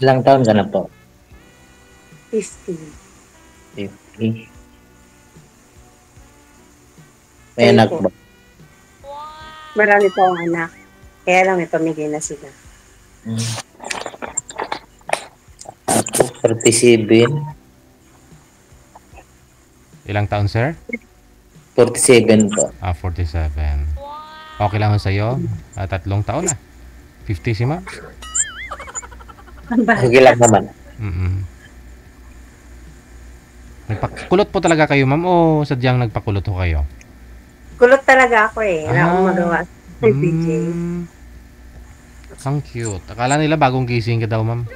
Ilang taon ka na po? 15. 50. May Kayo anak po. ba? Marami po akong anak. Kaya lang may pamilya na sila. Ako, 47. Ilang taon, sir? 47 po. 47. Okay lang ho sa'yo? 3 taon na. 50 si ma'am? Ang Okay bata. lang naman. Nagpakulot po talaga kayo, ma'am, o sadyang nagpakulot ho kayo? Kulot talaga ako eh. Wala akong magawa Ah, sa DJ. Ang cute. Akala nila bagong gising ka daw, ma'am.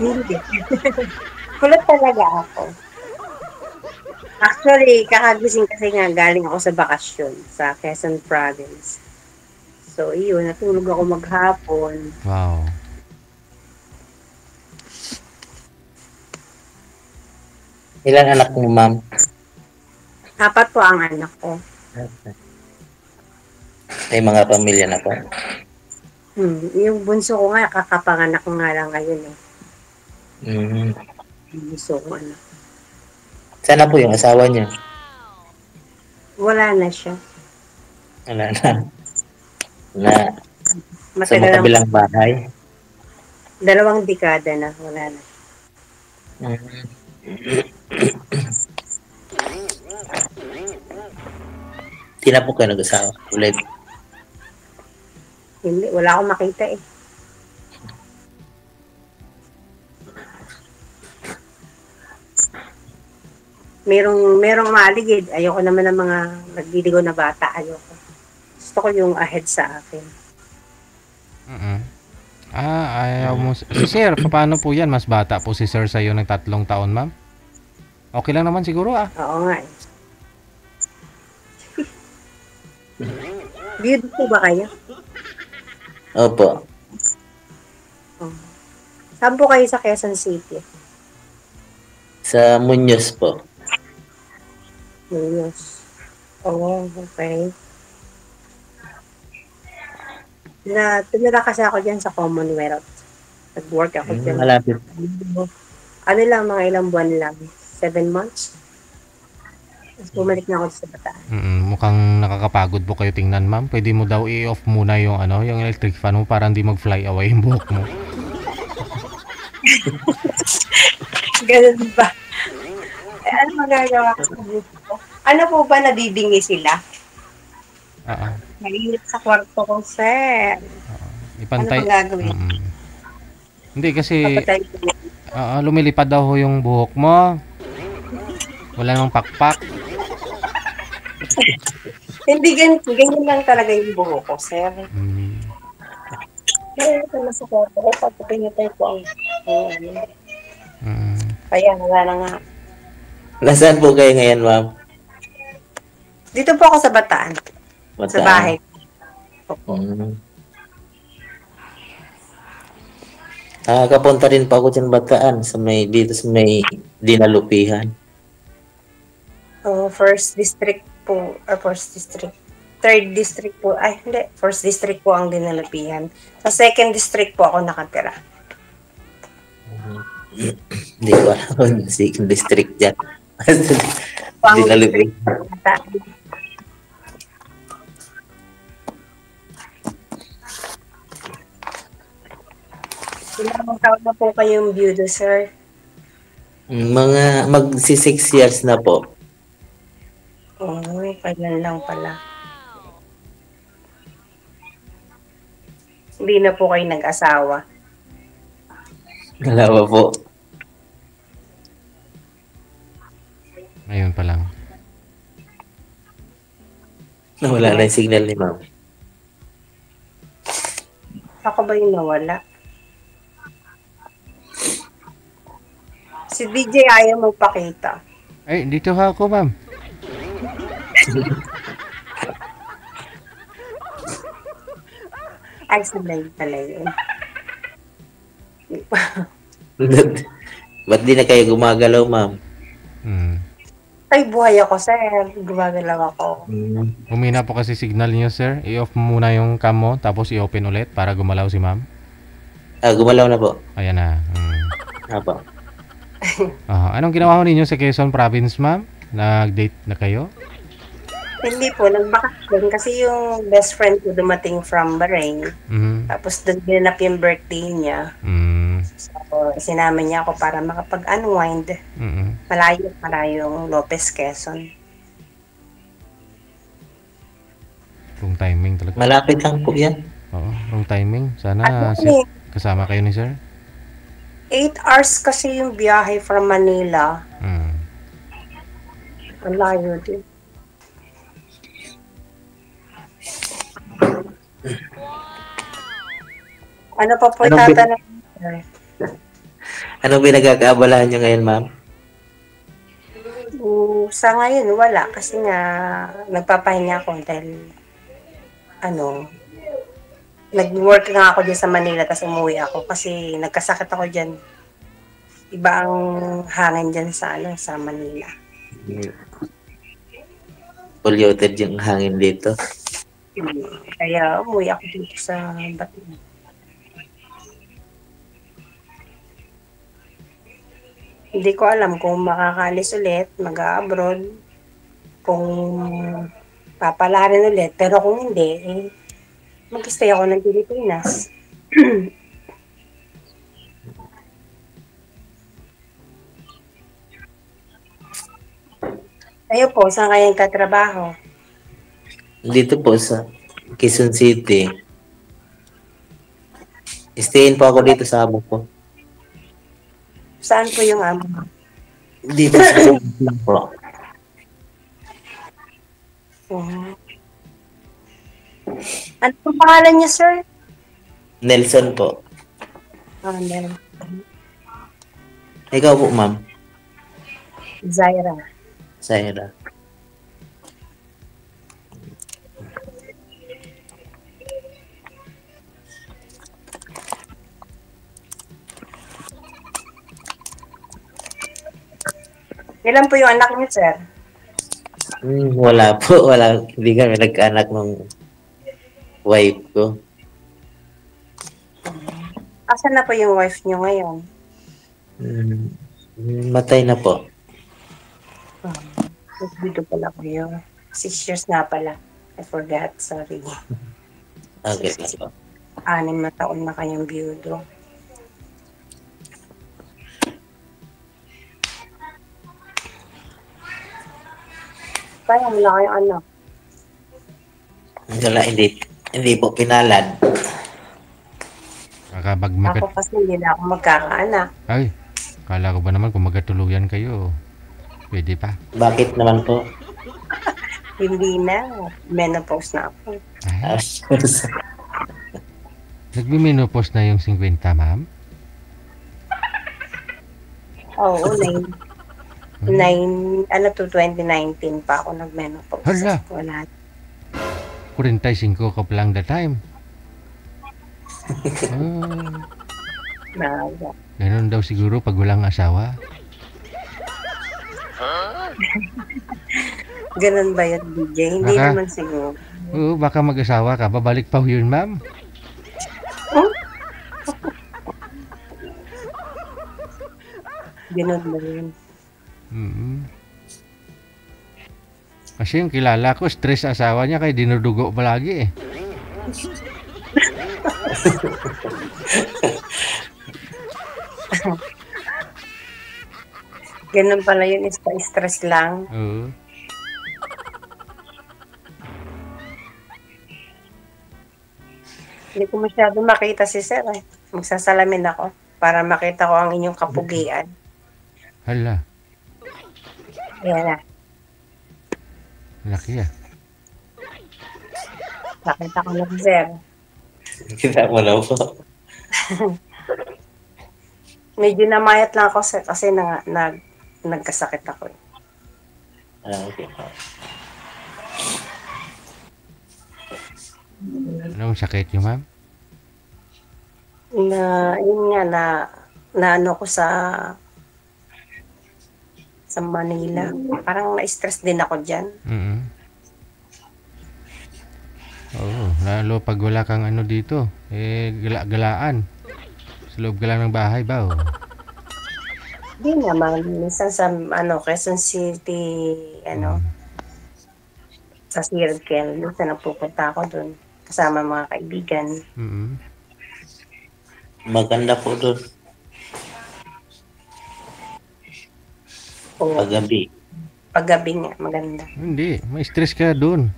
Hindi. Kulot talaga ako. Actually, kakagising kasi nga galing ako sa bakasyon sa Quezon Province. So, iyon, natulog ako maghapon. Wow. Ilang anak mo, ma'am? 4 po ang anak ko. May mga pamilya na po. Yung bunso ko nga, kakapanganak ko nga lang ngayon eh. Mm. Yung bunso ko anak. Sana po yung asawa niya. Wala na siya. Wala na. Na sa Matagal lang. makabilang bahay. 2 dekada na. Wala na. Di na po kayo nag-asawa ulit. Hindi, wala akong makita eh. Merong maaligid. Ayoko naman ng mga nagliligaw na bata. Ayoko. Gusto ko yung ahead sa akin. Ayaw mo. Si sir, paano po yan? Mas bata po si sir sa'yo ng 3 taon, ma'am? Okay lang naman siguro, Oo nga eh. Beautiful ba kayo? Opo. Saan po kayo sa Quezon City? Sa Muñoz po. Muñoz. Oh, okay. Tumira kasi ako dyan sa Commonwealth. Nag-work ako dyan. Malapit. Ano lang, mga ilang buwan lang. 7 months. Tapos bumalik na ako sa Bataan. Mukhang nakakapagod po kayo tingnan, ma'am. Pwede mo daw i-off muna yung yung electric fan mo para hindi mag-fly away yung buhok mo. Ganun ba? Ano magagawa ko sa buhok ko? Ano po ba, nabibingi sila? Mainit sa kwarto ko, sir. Ipantay. Ano bang gagawin? Hindi kasi Papatay ko. lumilipad daw ho yung buhok mo. Wala namang pakpak. Hindi, ganyan lang talaga yung buhok ko, sir. Kaya ito na sa kwarto ko, pag pinatay ko ang kaya wala na nga. Nasaan po kayo ngayon, ma'am? Dito po ako sa Bataan. Sa bahay. Opo. Nakakapunta rin pa ako dyan Bataan dito sa may dinalupihan. First district po, or first district. Third district po, hindi. First district po ang dinalupihan. Sa second district po ako nakatira. Hindi ko alam. Second district dyan. Dinalupihan. Ilang taon na po kayong byudo, sir? Mga magsi 6 years na po. Kailan lang pala. Hindi na po kayo nag-asawa. Dalawa po. Ayun pa lang. Nawala na yung signal ni ma'am. Ako ba yung nawala? Si DJ ayaw magpakita. Ay, dito ako, ma'am. Ay, sanay pala yun. Ba't di na kayo gumagalaw, ma'am? Ay, buhay ako, sir. Gumagalaw ako. Humina po kasi signal niyo, sir. I-off mo muna yung cam mo, tapos i-open ulit para gumalaw si ma'am. Gumalaw na po. Ayan na. Apo. Anong ginawa ho ninyo sa Quezon Province, ma'am? Nag-date na kayo? Hindi po, nagbakasyon kasi yung best friend ko dumating from Bahrain. Mhm. Tapos doon ginanap yung birthday niya. So, sinama niya ako para makapag-unwind. Malayong Lopez, Quezon. Wrong timing talaga. Malapit lang po yan. Oo, wrong timing. Sana Ano kasama kayo ni sir. 8 hours kasi yung biyahe from Manila. Ang layo din. Ano pa po itatanong? Anong pinagkakaabalahan niyo ngayon, ma'am? Sa ngayon, wala. Kasi nga, nagpapahinga ako dahil, nag-work nga ako dyan sa Manila, tapos umuwi ako kasi nagkasakit ako dyan. Iba ang hangin dyan sa Manila. Polluted yung hangin dito. Kaya umuwi ako dito sa Batin. Hindi ko alam kung makakaalis ulit, mag-abroad, kung papalarin ulit. Pero kung hindi, mag-stay ako ng Pilipinas. Kayo po, saan kayong katrabaho? Dito po sa Quezon City. Stayin po ako dito sa amo ko. Saan po yung amo? Dito sa lang po. Ano po pangalan niya, sir? Nelson po. Nelson. Ikaw po, ma'am. Zaira. Zaira. Ilan po yung anak niyo, sir? Wala po. Wala. Hindi kami nagkaanak ng wife ko. Asan na po yung wife niyo ngayon? Matay na po. Dito pala kayo. 6 years na pala. I forgot. Sorry. Okay na po. 6 na taon na kayong biyudo. Kaya wala kayong anak. Wala, hindi po pinalad. Ako kasi hindi na ako magkakaanak. Ay, kala ko ba naman kung magkatuluyan kayo, pwede pa. Bakit naman po? Hindi na. Menopause na ako. Nagmi-menopause na yung 50, ma'am? Oo, 2019 pa ako nag-menopause. Hala! Wala. 45 ka pa lang the time. Ganun daw siguro pag walang asawa. Ganun ba yun, DJ? Hindi naman siguro. Oo, baka mag-asawa ka. Babalik pa yun, ma'am. Ganun ba yun? Kasi yung kilala ko, stress asawa niya kaya dinudugo palagi eh. Ganun pala yun, stress lang. Oo. Hindi ko masyado makita si Sir eh. Magsasalamin ako para makita ko ang inyong kapugian. Hala. Ayan na. Laki ah. Nakita ko na si Sir. Kita mo na po. Medyo namayat lang ako sir, kasi nagkasakit ako. Okay. Anong sakit niyo, ma'am? Yun nga, na ano ko sa Manila. Parang na-stress din ako dyan. Oo, lalo pag wala kang ano dito, gala-galaan. loob ka lang ng bahay ba? Oh? Hindi naman. Minsan sa, Quezon City, Mm. sa Circle. Minsan nagpupunta ako dun. Kasama mga kaibigan. Mm. Maganda po doon. O, Paggabi. paggabi nga, maganda. Hindi, may stress ka doon.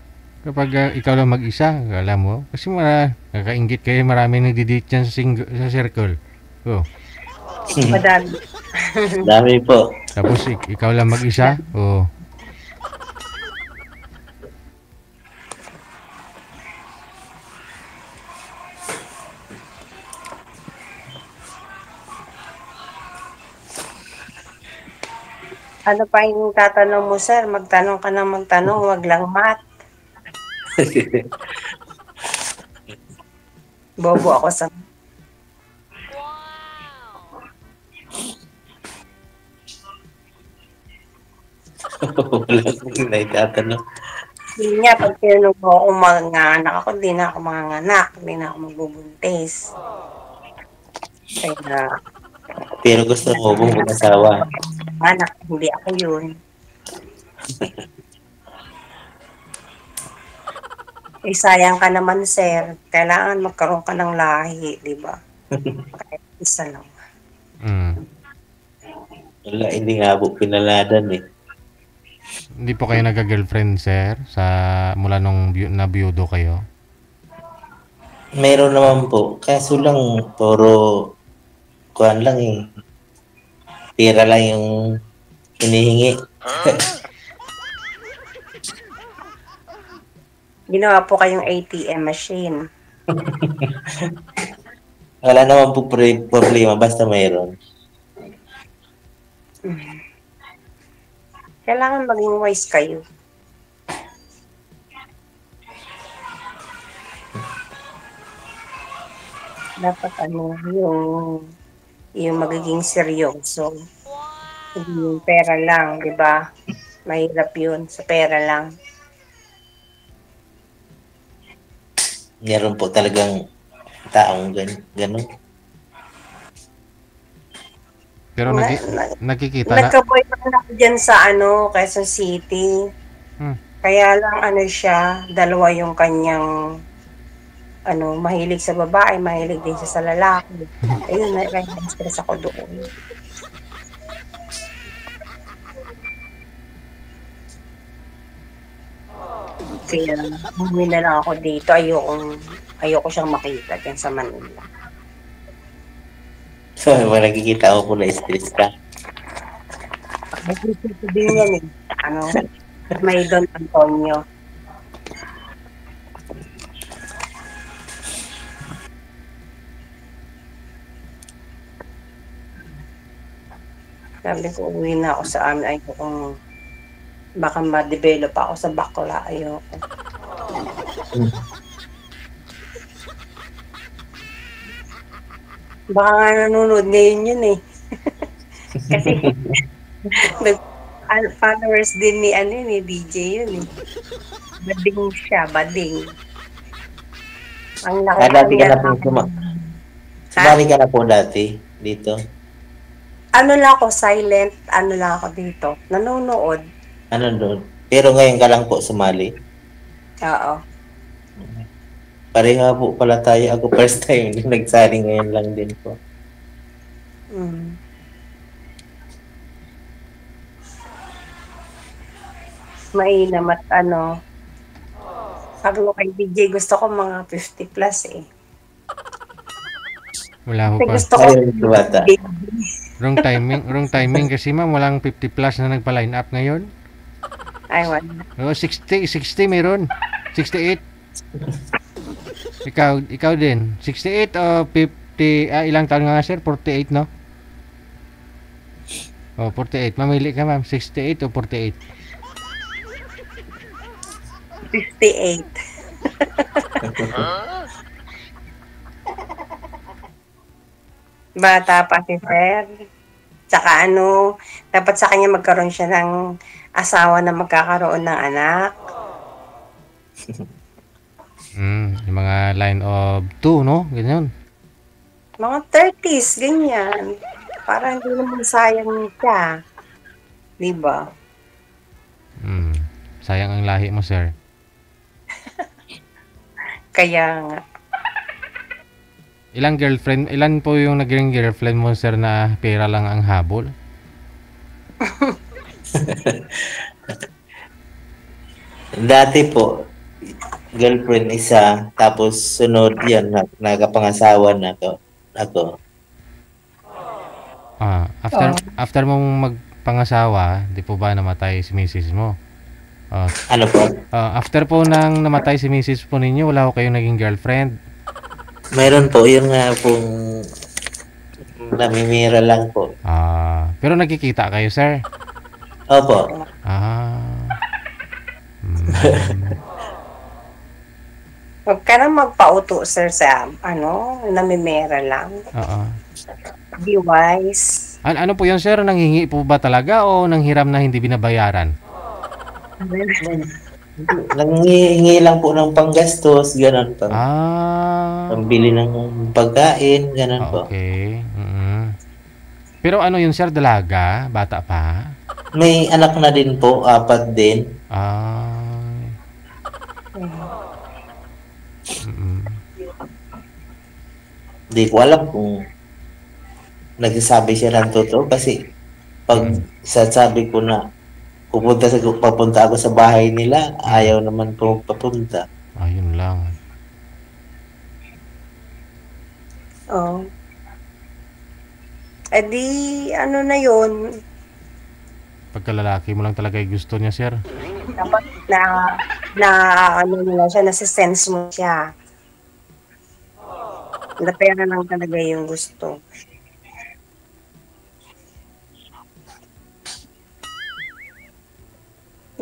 Kapag ikaw lang mag-isa, alam mo. Kasi nakakaingit kayo, marami nagdi-date dyan sa circle. Oh. Madami. Dami po. Tapos ikaw lang mag-isa. Oh. Ano pa yung tatanong mo, sir? Magtanong ka ng magtanong, wag lang math. Bobo ako sa... Wala akong naitatanong. Yun nga, pag tinanong mo kung manganganak ako, hindi na ako manganganak. Hindi na ako magbubuntis. Kaya, Pero gusto mo po mag-asawa. anak, hindi ako yun. Eh, sayang ka naman, sir. Kailangan magkaroon ka ng lahi, di ba? Kahit isa lang. Mm. Wala, hindi nga po pinaladan eh. Hindi po kayo nagka-girlfriend, sir? Mula nung nabiyudo kayo? Meron naman po. Kaso lang, puro kuhan lang eh. Tira lang yung hinihingi. Ginawa po kayong ATM machine. Wala naman po problema, basta mayroon. Kailangan maging wise kayo. Dapat yung magiging seryoso. Hindi yung pera lang, di ba? Mahirap yun, sa pera lang. Meron po talagang taong gano'n. Pero nakikita na. Nagka-boyfriend ako dyan sa Quezon City. Hmm. Kaya lang siya, dalawa yung kanyang mahilig sa babae, mahilig din siya sa lalaki. Ayun, na-stress ako doon. Kaya umuwi na lang ako dito. Ayoko siyang makita dyan sa Manila. So, nakikita ko po na stress ka. Nakikita din yan eh. May Don Antonio. Sabi ko, uwi na ako sa amin. Ayoko kung baka ma-develop ako sa bakla. Ayoko. Baka nga nanonood ngayon yun eh. Kasi followers din ni DJ yun eh. Bading siya, bading. Ang laki Dati ka na po sumali ka na po dati dito. Lang ako, silent, lang ako dito. Nanonood. Ano doon? Pero ngayon ka lang po sumali. Oo. Pareha po pala tayo. Ako first time nagsali ngayon lang din po. Mm. Mainam at sabi ko kay DJ, gusto ko mga 50 plus eh. Wala ko Kasi pa. gusto ko Ayun, bata. Wrong timing kasi ma'am, walang 50 plus na nagpa-line up ngayon. Ay, wala. Oh, 60 meron. 68. Ikaw din. 68 o 50, ilang taon nga sir? 48, no? Oh, 48. Mamili ka ma'am, 68 o 48? 58. Bata pa si Sir. Tsaka dapat sa kanya magkaroon siya ng asawa na magkakaroon ng anak. Yung mga line of 2, no? Ganyan. Mga 30s, ganyan. Para hindi naman sayang siya. Diba? Sayang ang lahi mo, sir. Kaya nga. Ilan po yung naging girlfriend mo, sir, na pera lang ang habol? Dati po, girlfriend isa, tapos sunod yan, nagkapangasawa na ako. After mong magpangasawa, di po ba namatay si misis mo? Ano po? After po nang namatay si misis po ninyo, wala ko kayong naging girlfriend? Mayroon po, yung nga pong namimira lang po. Pero nagkikita kayo, sir? Opo. Huwag ka na magpauto, sir, sa namimera lang. Be wise. Ano po yun, sir? Nanghingi po ba talaga o nanghiram na hindi binabayaran? Nanghihingi lang po ng panggastos, gano'n po. Pambili ng pagkain, gano'n po. Okay. Pero ano yun, sir? Dalaga? Bata pa? May anak na din po, 4 din. Di ko alam kung nagsasabi siya ng totoo kasi pag sasabi ko na papunta ako sa bahay nila, ayaw naman po papunta. Ayun lang. Di, ano na yun? Pagkalalaki mo lang talaga yung gusto niya, sir. Dapat nasa-sense mo siya. Na pera lang talaga yung gusto.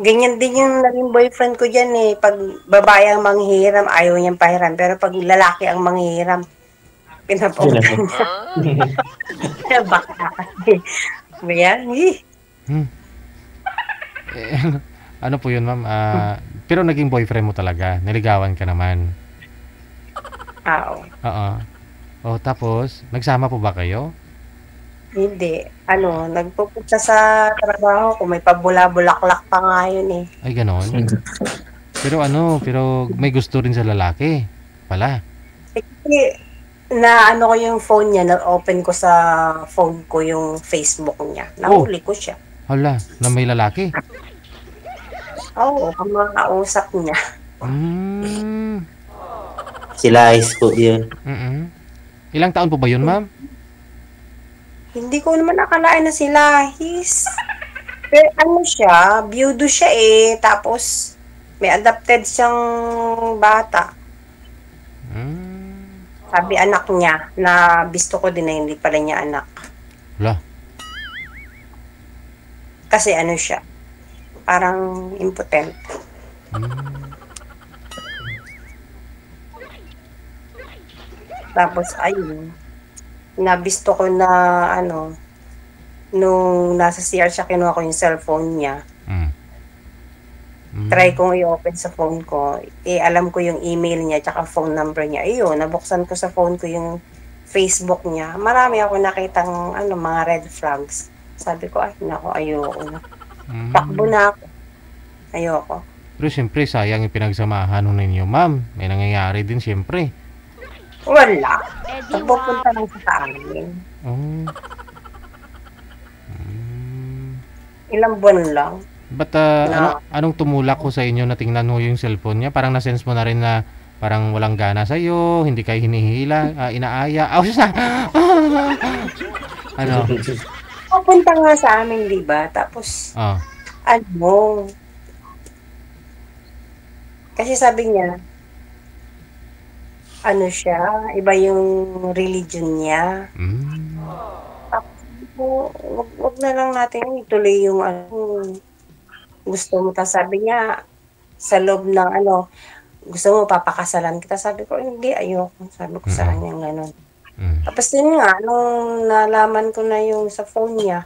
Ganyan din yung naging boyfriend ko dyan eh. Pag babae ang manghihiram, ayaw niyang pahiram. Pero pag lalaki ang manghihiram, pinapunta niya. Baka kasi. Bayan, ano po yun, ma'am? Pero naging boyfriend mo talaga. Niligawan ka naman. Oo. Tapos, nagsama po ba kayo? Hindi. Nagpupunta sa trabaho ko, may pabula-bulaklak pa nga yun eh. Ay, ganon? Pero may gusto rin sa lalaki pala. Kasi, ko yung phone niya, na-open ko sa phone ko yung Facebook niya. Nahuli ko siya. Hala, na may lalaki? Oo, kumakausap niya. Sila high school yun. Ilang taon po ba yun, ma'am? Hindi ko naman akalain na sila. Pero siya, biyudo siya eh. Tapos, may adopted siyang bata. Sabi anak niya, na gusto ko din na hindi pala niya anak. Wala. Kasi siya, parang impotent. Tapos, ayun. Nabisto ko na, nung nasa CR siya, kinuha ko yung cellphone niya. Try kong i-open sa phone ko. Alam ko yung email niya, tsaka phone number niya. Ayun, nabuksan ko sa phone ko yung Facebook niya. Marami ako nakitang, mga red flags. Sabi ko, ayoko na. Takbo na ako. Ayoko. Pero siyempre, sayang yung pinagsamahan ninyo, ma'am. May nangyayari din siyempre. Wala. Nagpupunta lang sa amin. Ilang buwan lang. But anong tumulak ko sa inyo na tingnan mo yung cellphone niya? Parang na-sense mo na rin na parang walang gana sa'yo, hindi kayo hinihila, inaaya. Pupunta nga sa amin, di ba? Tapos, kasi sabi niya, siya, iba yung religion niya. Tapos, wag na lang natin ituloy yung gusto mo. Tapos sabi niya, sa loob ng gusto mo papakasalan kita. Sabi ko, hindi, ayoko. Sabi ko sa kanya gano'n. Tapos yun nga, nung nalaman ko na yung sa phone niya,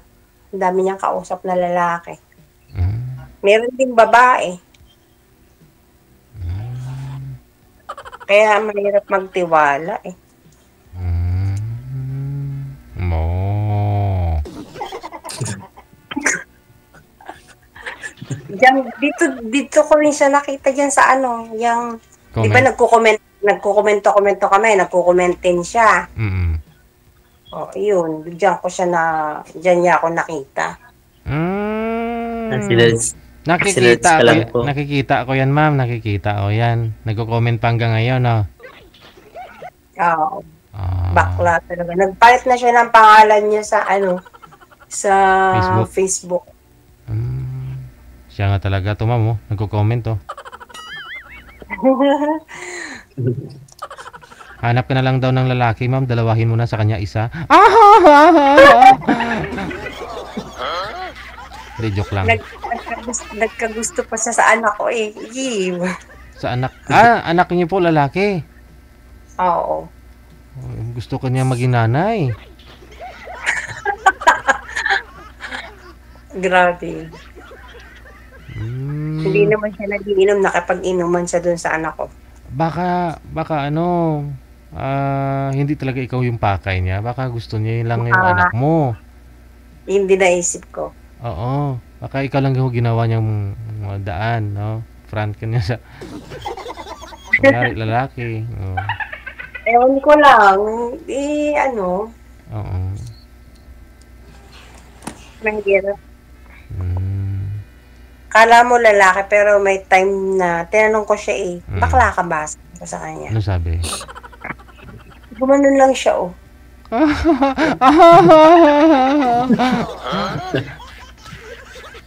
ang dami niyang kausap na lalaki. Meron ding babae. Kaya mahirap magtiwala eh. Dito ko rin siya nakita diyan sa ano, yung 'di ba Comment. nagkokomento kami, nagko-comment din siya. Mm. Oh, yun, diyan niya ako nakita. Hmm. Sinerge sinerge ka lang po. Nakikita ko yan, ma'am. Nakikita ko yan. Nagko-comment pa hanggang ngayon, no? Oo, Ah, bakla talaga. Nagpalit na siya ng pangalan niya sa ano, sa Facebook. Facebook. Hmm. Siya nga talaga to, ma'am, oh. Nagko-comment, oh. Hanap ka na lang daw ng lalaki, ma'am. Dalawahin mo na sa kanya isa. Hindi, joke lang. Nagkagusto pa siya sa anak ko eh. Yiw. Sa anak. Anak niyo po lalaki. Oo. Oh, gusto ko niya maging nanay. Grabe. Hindi Hmm. naman siya nagiinom, nakapag-inuman siya dun sa anak ko. Baka ano, hindi talaga ikaw yung pakay niya. Baka gusto niya yun lang yung Ah, anak mo. hindi naisip ko. Oo. Baka ikaw lang yung ginawa niyang mga daan, no? Front ka niya sa kunyari lalaki. Oo. Ewan ko lang, eh ano, Oo. mahirap. Hmm. Kala mo lalaki pero may time na tinanong ko siya eh, Mm. bakla ka ba? Sabi ko sa kanya. Ano sabi? Gumanon lang siya oh.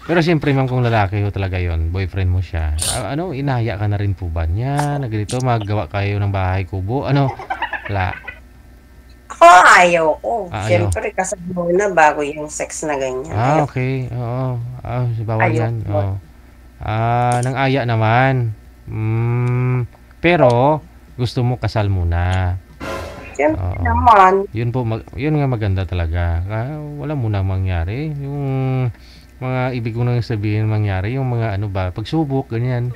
Pero siyempre ma'am kung lalaki ho talaga yon, boyfriend mo siya. Ano, inaya ka na rin po ba niya? Na ganito, magawa kayo ng bahay kubo? Ano? Wala. Ako ayaw ko. Ayaw. Siyempre kasal muna bago yung sex na ganyan. Ayaw. Okay. Oo. Bawal Ayaw yan. ko. Oo. Nang aya naman. Pero, gusto mo kasal muna. Siyempre Oo. naman. Yun nga maganda talaga. Wala munang mangyari. Yung mga ibig ko nang sabihin mangyari, yung mga ano ba, pagsubok, ganyan.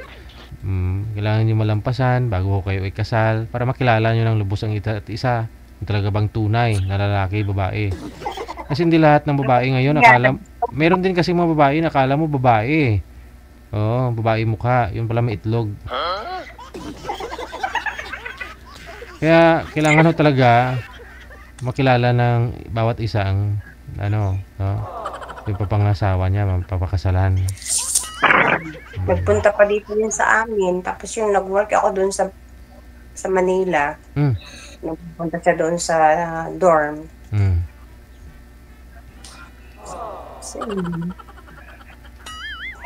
Kailangan nyo malampasan bago kayo ikasal para makilala nyo ng lubos ang isa't isa. Yung talaga bang tunay na lalaki, babae. Kasi hindi lahat ng babae ngayon Nga, meron din kasi mga babae nakala mo babae. Oo, babae mukha. Yun pala may itlog. Kaya kailangan ho talaga makilala ng bawat isa ang ano, no? Yung papangasawa niya, mapapakasalan. nagpunta pa dito yun sa amin. Tapos yung nag-work ako doon sa Manila. Hmm. Nagpunta siya doon sa dorm. Hmm. So,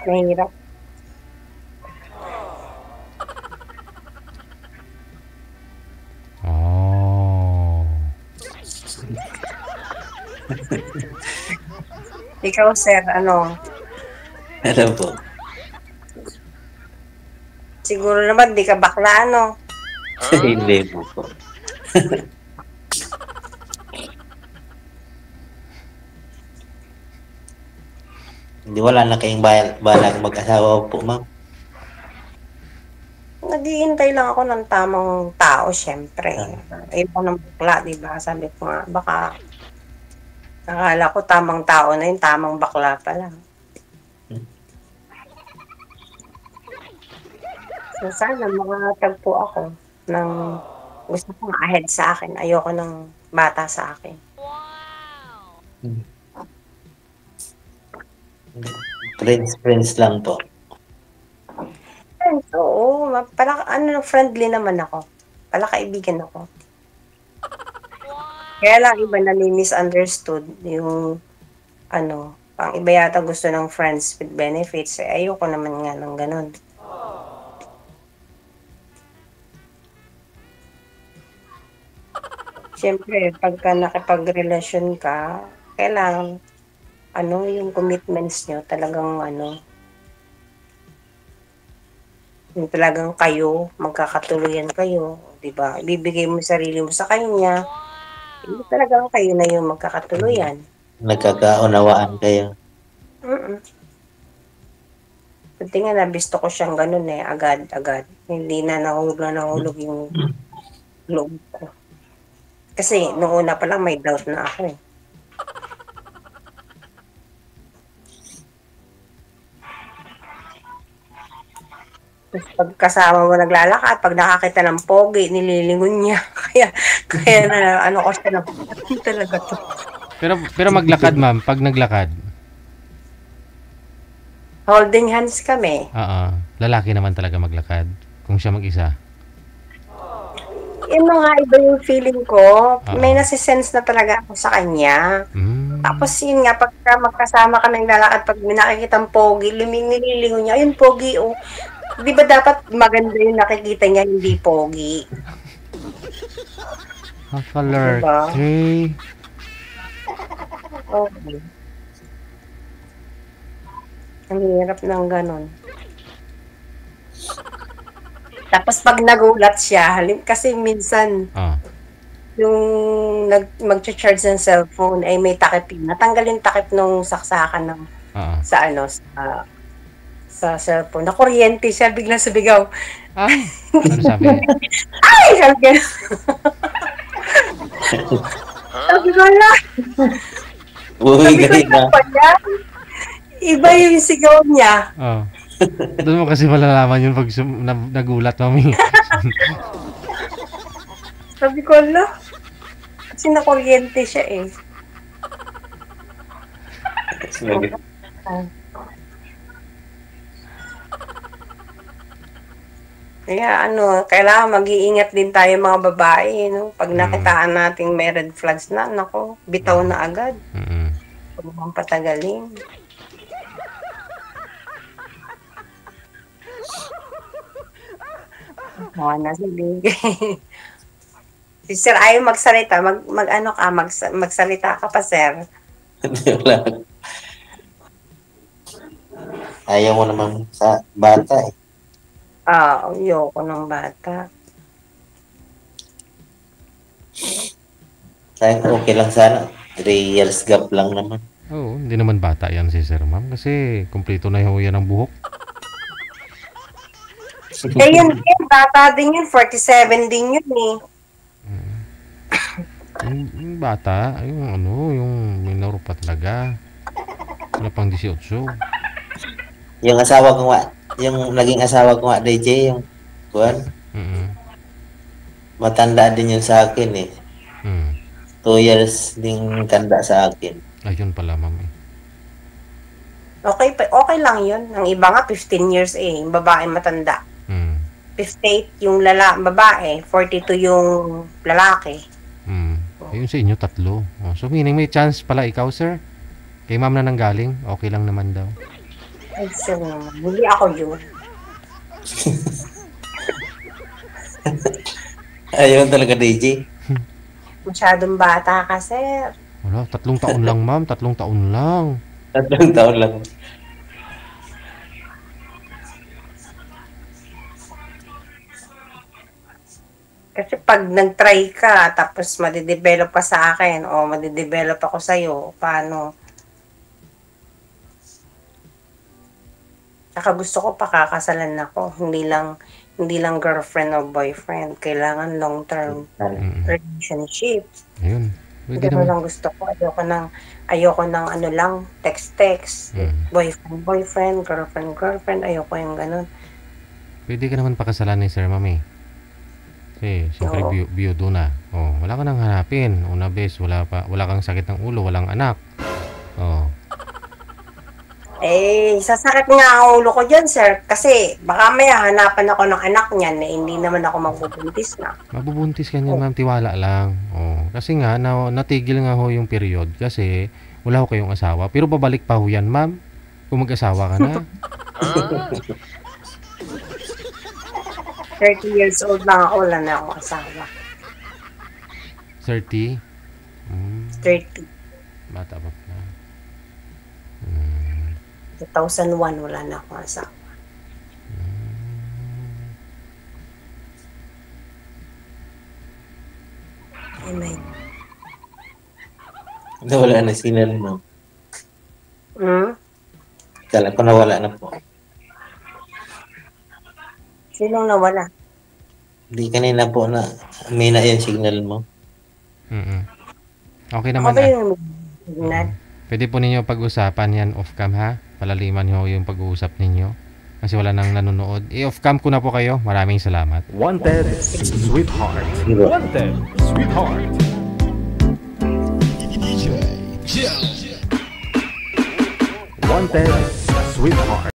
mahirap. Oh. Ikaw, sir, ano? Ano po? Siguro naman di ka bakla, ano? Hindi po po. Hindi, wala na kayong balang mag-asawa po, ma'am. Naghihintay lang ako ng tamang tao, syempre. Ah, Iba ng bakla, di ba? Sabi ko nga, baka akala ko tamang tao na yun, tamang bakla pa lang. So, sana makatagpo ako ng gusto kong ahead sa akin. Ayoko ng bata sa akin. friends lang po. Friends, oo. Friendly naman ako. Palakaibigan ako. Kaya lang iba nami-misunderstood yung pang iba yata gusto ng friends with benefits. Ayoko naman nga ng ganun. Siyempre, pagka nakipagrelasyon ka, kailangan yung commitments nyo talagang yung talagang kayo, magkakatuluyan kayo, 'di ba? Ibibigay mo yung sarili mo sa kanya, hindi talagang kayo na yung magkakatuluyan. Nagkakaunawaan kayo. Mm. Buti nga nabisto ko siyang ganun agad-agad. Hindi na nahulog yung loob ko. Kasi nung una pa lang may doubt na ako eh. Tapos pag kasama mo naglalakad, pag nakakita ng pogi, nililingon niya. Kaya na ano ko siya na, talaga to. Pero maglakad, ma'am, pag naglakad. Holding hands kami. Oo. Lalaki naman talaga maglakad. Kung siya mag-isa. Yung mga iba yung feeling ko, may Oo. nasisense na talaga ako sa kanya. Tapos Hmm. yun nga, pagka magkasama kami naglalakad, pag may nakikitang pogi, nililingon niya, ayun pogi oh. Di ba dapat maganda yung nakikita niya, hindi pogi? Diba? Half-alert. Okay. Ang hirap ng ganun. Tapos pag nagulat siya, kasi minsan, Oh. yung mag-charge ng cellphone ay may takip yun. Natanggal yung takip nung saksakan ng Oo. sa cellphone. Na kuryente siya, biglang sumigaw. Ay! Ano sabi? Ay! Sabi ko, sabi ko na, Uy, sabi ko galing na na. pa niya. Iba yung sigaw niya. Oh. Doon mo kasi malalaman yun pag nagulat, mami. Sabi ko na, kasi na kuryente siya eh. Kaya kailangan mag-iingat din tayo mga babae, no? Pag nakitaan nating may red flags na, nako, bitaw na agad. Mm. Huwag mong patagalin. Na sige. Si Sir ayaw magsalita, magsalita ka pa, Sir. Wala. Ayaw mo naman sa bata eh. Ayoko ng bata. Sayang, okay lang sana. 3 years gap lang naman. Oo, hindi naman bata yan si Sir, ma'am. Kasi kumpleto na yung yan ng buhok. Eh yun din, bata din yun. 47 din yun eh. Yung bata, yung minor pa talaga. Wala pang 18. Yung asawa ko nga, yung naging asawa ko nga, DJ, yung kuwan, Mm. matanda din yun sa akin eh. Mm. 2 years ding tanda sa akin. Ayun pala, ma'am. Okay lang yun. Ang iba nga 15 years eh. Yung babae matanda. Mm. 58 yung babae, 42 yung lalaki. Ayun sa inyo, 3. Oh, so meaning may chance pala ikaw, sir? Kay ma'am na nanggaling, okay lang naman daw. Ay, sir naman. Hindi ako yun. Ayun talaga, DJ. Masyadong bata ka, sir. Wala, 3 taon lang, ma'am. 3 taon lang. 3 taon lang. Kasi pag nag-try ka, tapos madidevelop ka sa akin, o madidevelop ako sa'yo, paano? Saka gusto ko pakakasalan ako. Hindi lang girlfriend o boyfriend. Kailangan long-term relationship. Ayun. Pwede Ganun naman. lang gusto ko. Ayoko ng text. Boyfriend, girlfriend. Ayoko yung ganun. Pwede ka naman pakasalan ni Sir Mami. Kasi, siyempre, Oo. biyudo na. Oh, wala ka nang hanapin. Una bes, wala kang sakit ng ulo, walang anak. Oh. Sasakit nga ang ulo ko dyan, sir. Kasi baka may hanapan ako ng anak niyan na hindi naman ako magbubuntis na. Mabubuntis ka niyan, ma'am. Tiwala lang. Oh. Kasi nga, natigil nga ho yung period kasi wala ho kayong asawa. Pero babalik pa ho yan, ma'am. Kung mag-asawa ka na. 30 years old lang ako, wala na akong asawa. 30. 30. Bata pa pala. 2001, wala na akong asawa. Amen. Nawala na signal mo. Kala ko nawala na po. Sinong nawala? Hindi kanina po na mina yung signal mo. Okay Ako naman. ba yung signal? Pwede po ninyo pag-usapan yan off-cam, ha? Palaliman nyo yung pag-uusap ninyo. kasi wala nang nanonood. I-off cam ko na po kayo. Maraming salamat. Wanted, sweetheart. Diba? Wanted, sweetheart. Wanted, sweetheart.